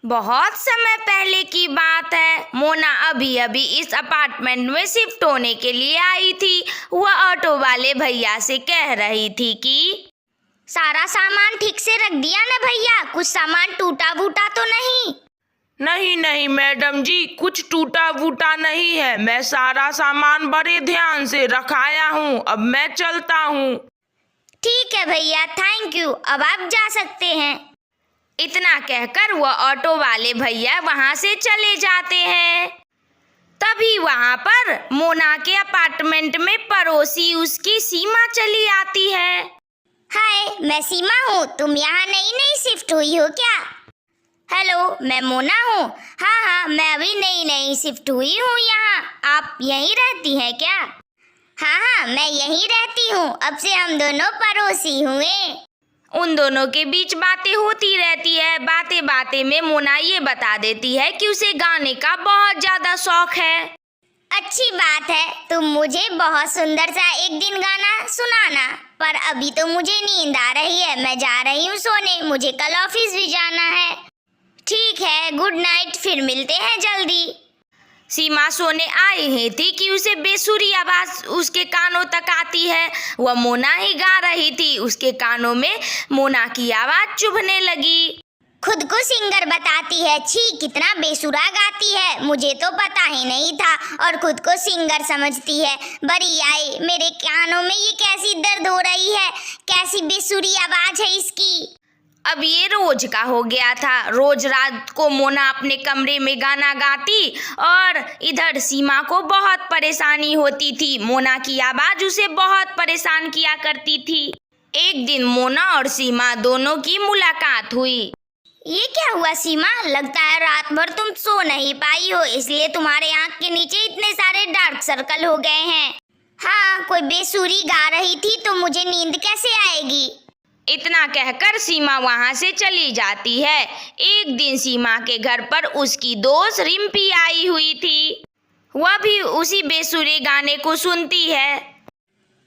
बहुत समय पहले की बात है। मोना अभी अभी इस अपार्टमेंट में शिफ्ट होने के लिए आई थी। वह ऑटो वाले भैया से कह रही थी कि सारा सामान ठीक से रख दिया ना भैया? कुछ सामान टूटा फूटा तो नहीं? नहीं नहीं मैडम जी, कुछ टूटा फूटा नहीं है। मैं सारा सामान बड़े ध्यान से रखाया हूँ। अब मैं चलता हूँ। ठीक है भैया, थैंक यू। अब आप जा सकते हैं। इतना कहकर वह ऑटो वाले भैया वहां से चले जाते हैं। तभी वहां पर मोना के अपार्टमेंट में पड़ोसी उसकी सीमा चली आती है। हाय, मैं सीमा हूँ। तुम यहाँ नई नई शिफ्ट हुई हो क्या? हेलो, मैं मोना हूँ। हाँ, मैं अभी नई नई शिफ्ट हुई हूँ यहाँ। आप यहीं रहती हैं क्या? हाँ, मैं यहीं रहती हूँ। अब से हम दोनों पड़ोसी हुए। उन दोनों के बीच बातें होती रहती है। बातें बातें में मोना ये बता देती है कि उसे गाने का बहुत ज्यादा शौक है। अच्छी बात है। तुम मुझे बहुत सुंदर सा एक दिन गाना सुनाना। पर अभी तो मुझे नींद आ रही है। मैं जा रही हूँ सोने। मुझे कल ऑफिस भी जाना है। ठीक है, गुड नाइट। फिर मिलते हैं जल्दी। सीमा सोने आई ही थी कि उसे बेसुरी आवाज उसके कानों तक आती है। वह मोना ही गा रही थी। उसके कानों में मोना की आवाज चुभने लगी। खुद को सिंगर बताती है। छी, कितना बेसुरा गाती है। मुझे तो पता ही नहीं था और खुद को सिंगर समझती है। बड़ी आई, मेरे कानों में ये कैसी दर्द हो रही है। कैसी बेसुरी आवाज है इसकी। अब ये रोज का हो गया था। रोज रात को मोना अपने कमरे में गाना गाती और इधर सीमा को बहुत परेशानी होती थी। मोना की आवाज उसे बहुत परेशान किया करती थी। एक दिन मोना और सीमा दोनों की मुलाकात हुई। ये क्या हुआ सीमा? लगता है रात भर तुम सो नहीं पाई हो, इसलिए तुम्हारे आंख के नीचे इतने सारे डार्क सर्कल हो गए हैं। हाँ, कोई बेसुरी गा रही थी तो मुझे नींद कैसे आएगी। इतना कहकर सीमा वहां से चली जाती है। एक दिन सीमा के घर पर उसकी दोस्त रिम्पी आई हुई थी। वह भी उसी बेसुरे गाने को सुनती है।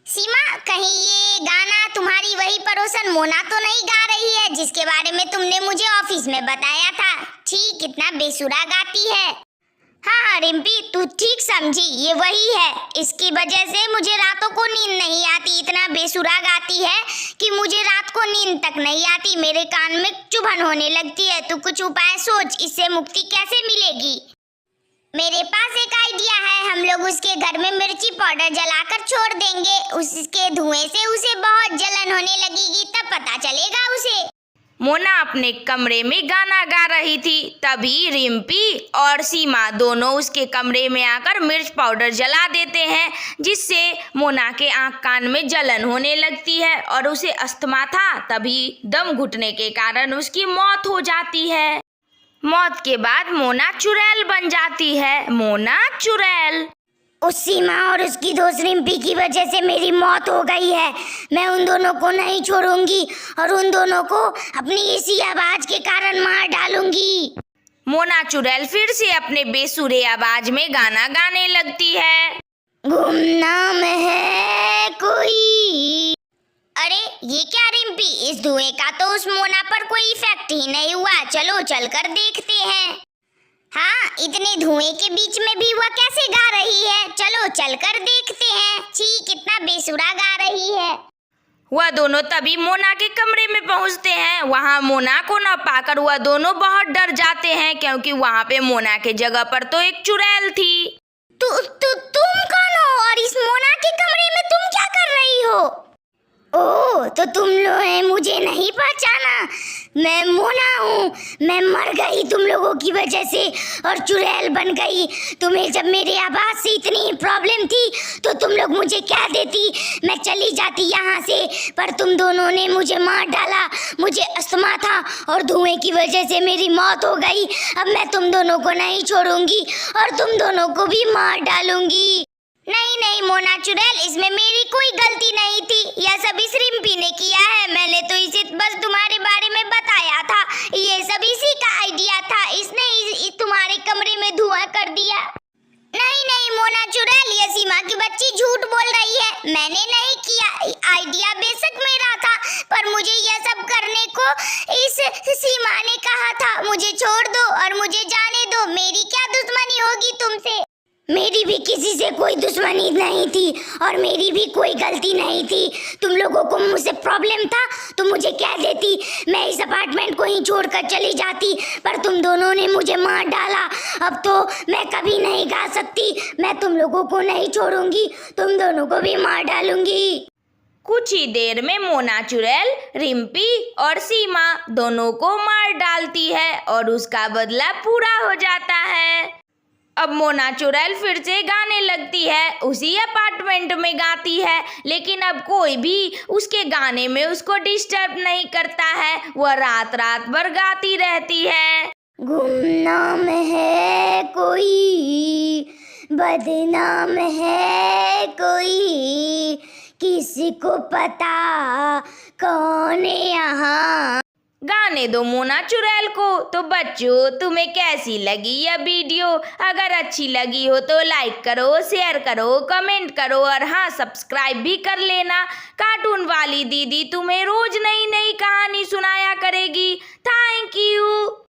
सीमा, कहीं ये गाना तुम्हारी वही पड़ोसन मोना तो नहीं गा रही है जिसके बारे में तुमने मुझे ऑफिस में बताया था? छी, कितना बेसुरा गाती है। हाँ रिम्पी, तू ठीक समझी, ये वही है। इसकी वजह से मुझे रातों को नींद नहीं आती। इतना बेसुरा गाती है कि मुझे रात को नींद तक नहीं आती। मेरे कान में चुभन होने लगती है। तू कुछ उपाय सोच, इससे मुक्ति कैसे मिलेगी। मेरे पास एक आइडिया है। हम लोग उसके घर में मिर्ची पाउडर जलाकर छोड़ देंगे। उसके धुएं से उसे बहुत जलन होने लगेगी, तब पता चलेगा उसे। मोना अपने कमरे में गाना गा रही थी। तभी रिम्पी और सीमा दोनों उसके कमरे में आकर मिर्च पाउडर जला देते हैं, जिससे मोना के आंख कान में जलन होने लगती है और उसे अस्थमा था। तभी दम घुटने के कारण उसकी मौत हो जाती है। मौत के बाद मोना चुड़ैल बन जाती है। मोना चुड़ैल। उस सीमा और उसकी दोस्त रिम्पी की वजह से मेरी मौत हो गई है। मैं उन दोनों को नहीं छोड़ूंगी और उन दोनों को अपनी इसी आवाज के कारण मार डालूंगी। मोना चुड़ैल फिर से अपने बेसुरे आवाज में गाना गाने लगती है। गुमनाम है कोई। अरे ये क्या रिम्पी, इस धुएं का तो उस मोना पर कोई इफेक्ट ही नहीं हुआ। चलो चलकर देखते हैं। हाँ, इतने धुएं के बीच में भी वह कैसे गा रही है। चलो चलकर देखते हैं। छी, कितना बेसुरा गा रही है। वह दोनों तभी मोना के कमरे में पहुंचते हैं। वहां मोना को न पाकर वह दोनों बहुत डर जाते हैं, क्योंकि वहां पे मोना के जगह पर तो एक चुड़ैल थी। तुम कौन हो और इस मोना के कमरे में तुम क्या कर रही हो? ओह, तो तुम लोग हैं, मुझे नहीं पहचाना। मैं मोना हूँ। मैं मर गई तुम लोगों की वजह से और चुड़ैल बन गई। तुम्हें जब मेरी आवाज़ से इतनी प्रॉब्लम थी तो तुम लोग मुझे क्या देती? मैं चली जाती यहाँ से, पर तुम दोनों ने मुझे मार डाला। मुझे अस्थमा था और धुएं की वजह से मेरी मौत हो गई। अब मैं तुम दोनों को नहीं छोड़ूंगी और तुम दोनों को भी मार डालूंगी। नहीं नहीं मोना चुड़ैल, इसमें मेरी कोई गलती नहीं थी। यह सब इस रिम्पी ने किया है। मैंने तो इसे बस तुम्हारे बारे में बताया था। ये सब इसी का आइडिया था। इसने तुम्हारे कमरे में धुआं कर दिया। नहीं नहीं मोना चुड़ैल, ये सीमा की बच्ची झूठ बोल रही है। मैंने नहीं किया। आइडिया बेशक मेरा था, पर मुझे यह सब करने को इस सीमा ने कहा था। मुझे छोड़ दो और मुझे जाने दो। मेरी क्या दुश्मनी होगी तुमसे? मेरी भी किसी से कोई दुश्मनी नहीं थी और मेरी भी कोई गलती नहीं थी। तुम लोगों को मुझसे प्रॉब्लम था तो मुझे कह देती, मैं इस अपार्टमेंट को ही छोड़कर चली जाती, पर तुम दोनों ने मुझे मार डाला। अब तो मैं कभी नहीं गा सकती। मैं तुम लोगों को नहीं छोड़ूंगी, तुम दोनों को भी मार डालूंगी। कुछ ही देर में मोना चुड़ैल रिम्पी और सीमा दोनों को मार डालती है और उसका बदला पूरा हो जाता है। अब मोना चुड़ैल फिर से गाने लगती है, उसी अपार्टमेंट में गाती है, लेकिन अब कोई भी उसके गाने में उसको डिस्टर्ब नहीं करता है। वह रात रात भर गाती रहती है। गुमनाम है कोई, बदनाम है कोई, किसी को पता कौन है यहाँ। गाने दो मोना चुड़ैल को। तो बच्चों, तुम्हें कैसी लगी यह वीडियो? अगर अच्छी लगी हो तो लाइक करो, शेयर करो, कमेंट करो और हाँ, सब्सक्राइब भी कर लेना। कार्टून वाली दीदी तुम्हें रोज नई नई कहानी सुनाया करेगी। Thank you.